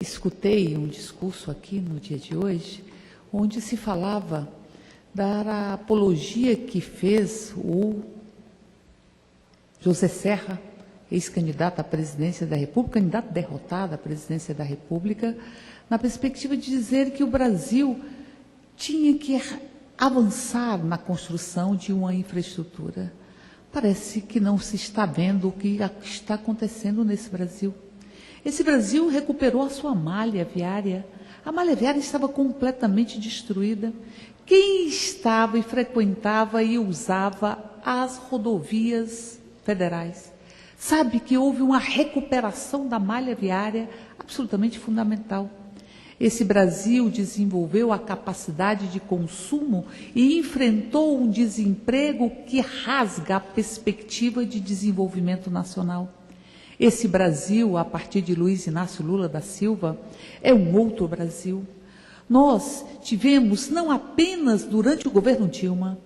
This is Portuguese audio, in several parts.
Escutei um discurso aqui no dia de hoje, onde se falava da apologia que fez o José Serra, ex-candidato à presidência da República, candidato derrotado à presidência da República, na perspectiva de dizer que o Brasil tinha que avançar na construção de uma infraestrutura. Parece que não se está vendo o que está acontecendo nesse Brasil. Esse Brasil recuperou a sua malha viária. A malha viária estava completamente destruída. Quem estava e frequentava e usava as rodovias federais sabe que houve uma recuperação da malha viária absolutamente fundamental. Esse Brasil desenvolveu a capacidade de consumo e enfrentou um desemprego que rasga a perspectiva de desenvolvimento nacional. Esse Brasil, a partir de Luiz Inácio Lula da Silva, é um outro Brasil. Nós tivemos, não apenas durante o governo Dilma,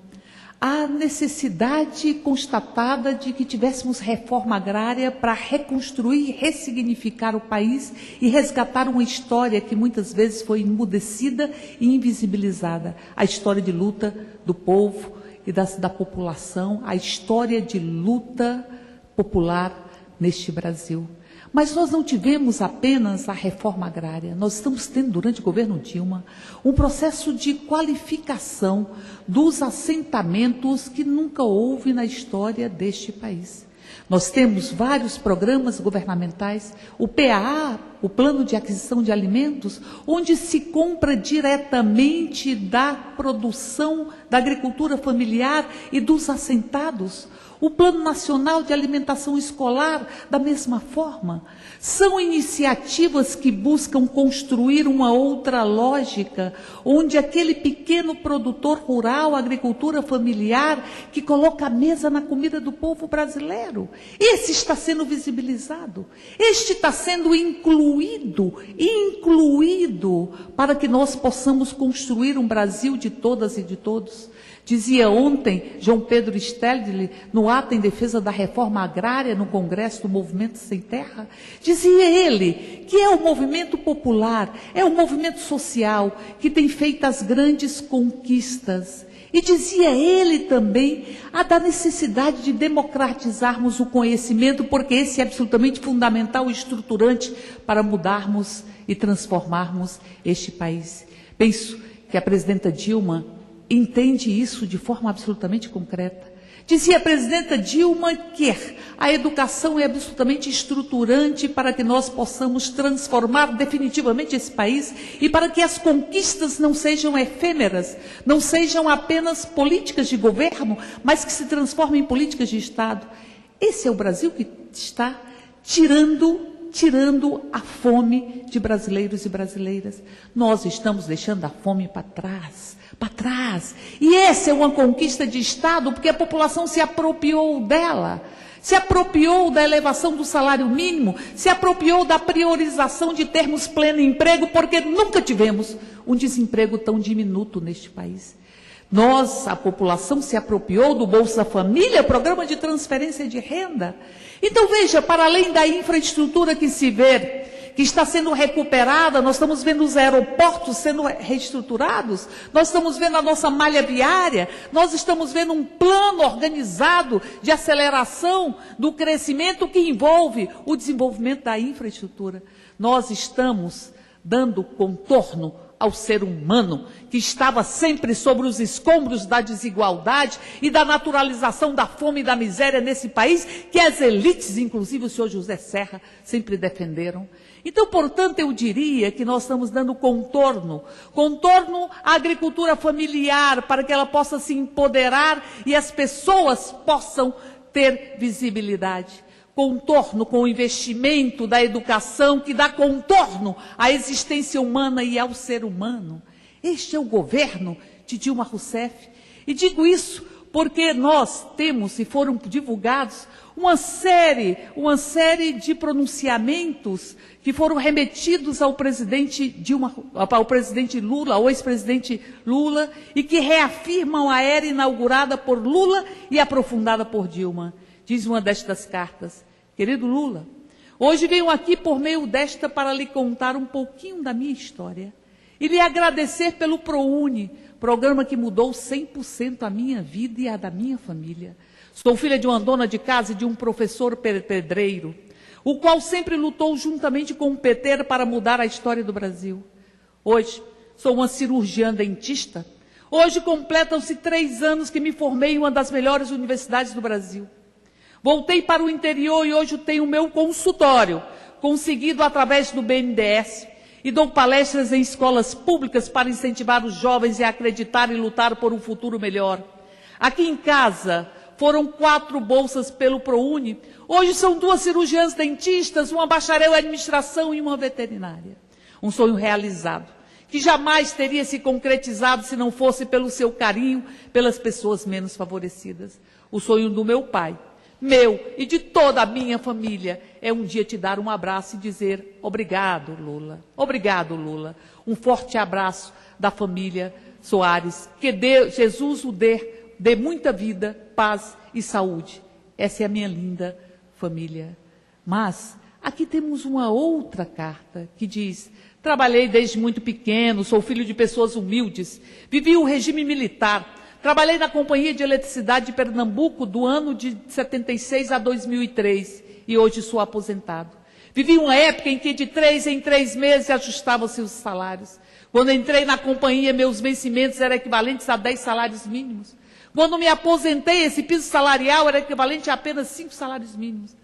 a necessidade constatada de que tivéssemos reforma agrária para reconstruir e ressignificar o país e resgatar uma história que muitas vezes foi emudecida e invisibilizada. A história de luta do povo e da população, a história de luta popular neste Brasil. Mas nós não tivemos apenas a reforma agrária, nós estamos tendo, durante o governo Dilma, um processo de qualificação dos assentamentos que nunca houve na história deste país. Nós temos vários programas governamentais, o PAA, o Plano de Aquisição de Alimentos, onde se compra diretamente da produção da agricultura familiar e dos assentados. O Plano Nacional de Alimentação Escolar, da mesma forma. São iniciativas que buscam construir uma outra lógica, onde aquele pequeno produtor rural, agricultura familiar, que coloca a mesa na comida do povo brasileiro, esse está sendo visibilizado, este está sendo incluído para que nós possamos construir um Brasil de todas e de todos. Dizia ontem João Pedro Stedley, no ato em defesa da reforma agrária no Congresso do Movimento Sem Terra, dizia ele que é o movimento popular, é o movimento social que tem feito as grandes conquistas. E dizia ele também da necessidade de democratizarmos o conhecimento, porque esse é absolutamente fundamental e estruturante para mudarmos e transformarmos este país. Penso que a presidenta Dilma entende isso de forma absolutamente concreta. Dizia a presidenta Dilma que a educação é absolutamente estruturante para que nós possamos transformar definitivamente esse país e para que as conquistas não sejam efêmeras, não sejam apenas políticas de governo, mas que se transformem em políticas de Estado. Esse é o Brasil que está tirando a fome de brasileiros e brasileiras. Nós estamos deixando a fome para trás. E essa é uma conquista de Estado, porque a população se apropriou dela, se apropriou da elevação do salário mínimo, se apropriou da priorização de termos pleno emprego, porque nunca tivemos um desemprego tão diminuto neste país. A população se apropriou do Bolsa Família, programa de transferência de renda. Então veja, para além da infraestrutura que se vê, que está sendo recuperada, nós estamos vendo os aeroportos sendo reestruturados, nós estamos vendo a nossa malha viária, nós estamos vendo um plano organizado de aceleração do crescimento que envolve o desenvolvimento da infraestrutura. Nós estamos dando contorno ao ser humano, que estava sempre sobre os escombros da desigualdade e da naturalização da fome e da miséria nesse país, que as elites, inclusive o senhor José Serra, sempre defenderam. Então, portanto, eu diria que nós estamos dando contorno à agricultura familiar, para que ela possa se empoderar e as pessoas possam ter visibilidade. Contorno com o investimento da educação, que dá contorno à existência humana e ao ser humano. Este é o governo de Dilma Rousseff. E digo isso porque nós temos, e foram divulgados, uma série de pronunciamentos que foram remetidos ao presidente Lula, ao ex-presidente Lula, e que reafirmam a era inaugurada por Lula e aprofundada por Dilma. Diz uma destas cartas: querido Lula, Hoje venho aqui por meio desta para lhe contar um pouquinho da minha história e lhe agradecer pelo ProUni, programa que mudou 100% a minha vida e a da minha família. Sou filha de uma dona de casa e de um professor pedreiro, o qual sempre lutou juntamente com o PT para mudar a história do Brasil. Hoje, sou uma cirurgiã dentista. Hoje completam-se 3 anos que me formei em uma das melhores universidades do Brasil. Voltei para o interior e hoje tenho o meu consultório, conseguido através do BNDES, e dou palestras em escolas públicas para incentivar os jovens a acreditar e lutar por um futuro melhor. Aqui em casa, foram 4 bolsas pelo ProUni. Hoje são 2 cirurgiãs dentistas, uma bacharel em administração e uma veterinária. Um sonho realizado, que jamais teria se concretizado se não fosse pelo seu carinho pelas pessoas menos favorecidas. O sonho do meu pai, meu e de toda a minha família, é um dia te dar um abraço e dizer obrigado, Lula. Obrigado, Lula. Um forte abraço da família Soares. Que Jesus o dê muita vida, paz e saúde. Essa é a minha linda família. Mas aqui temos uma outra carta que diz: trabalhei desde muito pequeno, sou filho de pessoas humildes, vivi o regime militar, trabalhei na Companhia de Eletricidade de Pernambuco do ano de 76 a 2003 e hoje sou aposentado. Vivi uma época em que de 3 em 3 meses ajustavam-se os salários. Quando entrei na companhia, meus vencimentos eram equivalentes a 10 salários mínimos. Quando me aposentei, esse piso salarial era equivalente a apenas 5 salários mínimos.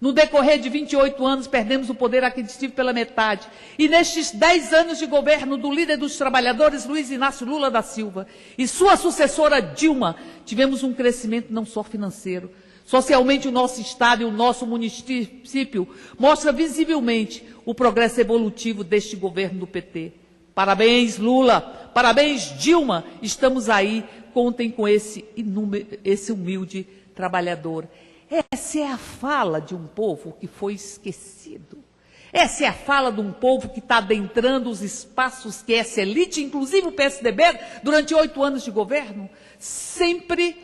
No decorrer de 28 anos, perdemos o poder aquisitivo pela metade. E nestes 10 anos de governo do líder dos trabalhadores, Luiz Inácio Lula da Silva, e sua sucessora Dilma, tivemos um crescimento não só financeiro. Socialmente, o nosso estado e o nosso município mostra visivelmente o progresso evolutivo deste governo do PT. Parabéns, Lula. Parabéns, Dilma. Estamos aí. Contem com esse humilde trabalhador. Essa é a fala de um povo que foi esquecido. Essa é a fala de um povo que está adentrando os espaços que essa elite, inclusive o PSDB, durante 8 anos de governo, sempre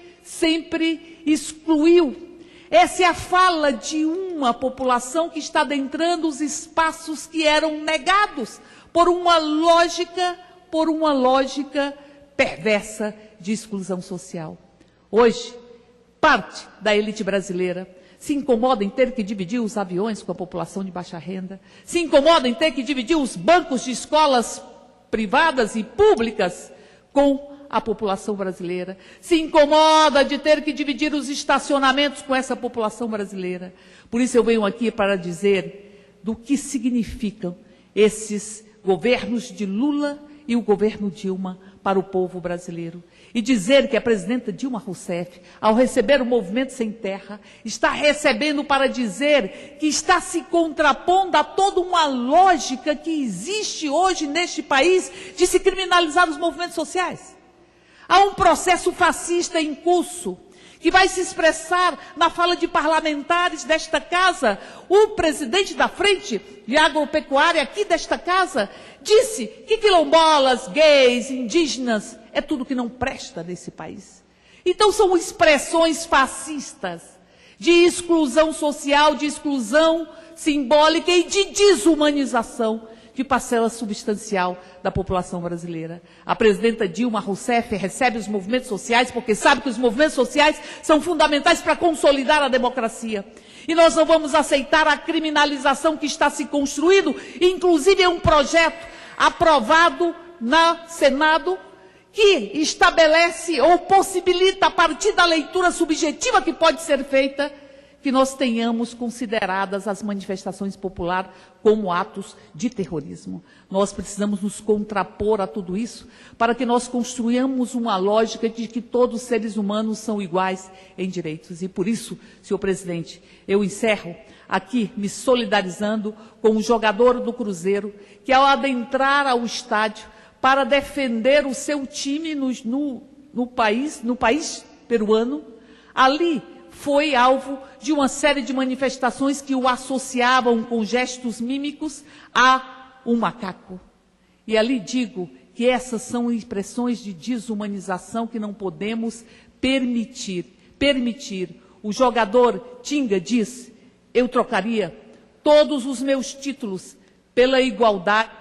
excluiu. Essa é a fala de uma população que está adentrando os espaços que eram negados por uma lógica perversa de exclusão social. Hoje, parte da elite brasileira se incomoda em ter que dividir os aviões com a população de baixa renda, se incomoda em ter que dividir os bancos de escolas privadas e públicas com a população brasileira, se incomoda de ter que dividir os estacionamentos com essa população brasileira. Por isso eu venho aqui para dizer do que significam esses governos de Lula e o governo Dilma para o povo brasileiro. E dizer que a presidenta Dilma Rousseff, ao receber o Movimento Sem Terra, está recebendo para dizer que está se contrapondo a toda uma lógica que existe hoje neste país de se criminalizar os movimentos sociais. Há um processo fascista em curso, que vai se expressar na fala de parlamentares desta casa. O presidente da Frente de Agropecuária aqui desta casa disse que quilombolas, gays, indígenas, é tudo que não presta nesse país. Então são expressões fascistas de exclusão social, de exclusão simbólica e de desumanização de parcela substancial da população brasileira. A presidenta Dilma Rousseff recebe os movimentos sociais porque sabe que os movimentos sociais são fundamentais para consolidar a democracia. E nós não vamos aceitar a criminalização que está se construindo, inclusive é um projeto aprovado no Senado que estabelece ou possibilita, a partir da leitura subjetiva que pode ser feita, que nós tenhamos consideradas as manifestações populares como atos de terrorismo. Nós precisamos nos contrapor a tudo isso para que nós construamos uma lógica de que todos os seres humanos são iguais em direitos. E por isso, senhor presidente, eu encerro aqui me solidarizando com o jogador do Cruzeiro que, ao adentrar ao estádio para defender o seu time no país peruano, ali foi alvo de uma série de manifestações que o associavam com gestos mímicos a um macaco. E ali digo que essas são expressões de desumanização que não podemos permitir. O jogador Tinga diz: eu trocaria todos os meus títulos pela igualdade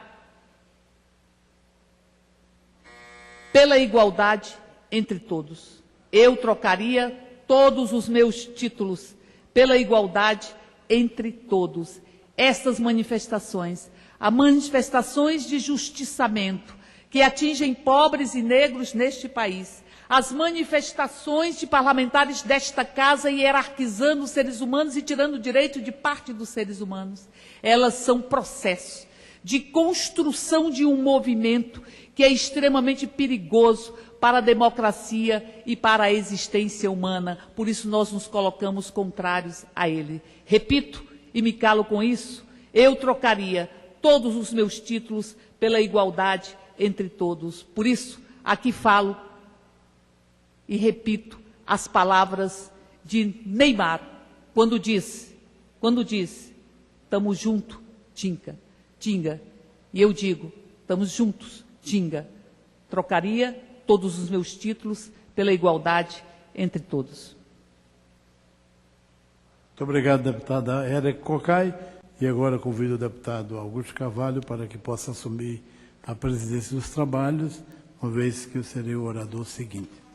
entre todos. Eu trocaria todos os meus títulos pela igualdade entre todos. Estas manifestações, as manifestações de justiçamento que atingem pobres e negros neste país, as manifestações de parlamentares desta casa hierarquizando os seres humanos e tirando o direito de parte dos seres humanos, elas são processos de construção de um movimento que é extremamente perigoso para a democracia e para a existência humana. Por isso nós nos colocamos contrários a ele. Repito, e me calo com isso, eu trocaria todos os meus títulos pela igualdade entre todos. Por isso, aqui falo e repito as palavras de Neymar, quando disse, estamos juntos, Tinga. E eu digo, estamos juntos, Tinga. Trocaria todos os meus títulos pela igualdade entre todos. Muito obrigado, deputada Érica Cocai. E agora convido o deputado Augusto Carvalho para que possa assumir a presidência dos trabalhos, uma vez que eu serei o orador seguinte.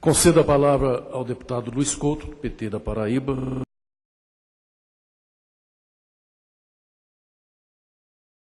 Concedo a palavra ao deputado Luiz Couto, do PT da Paraíba.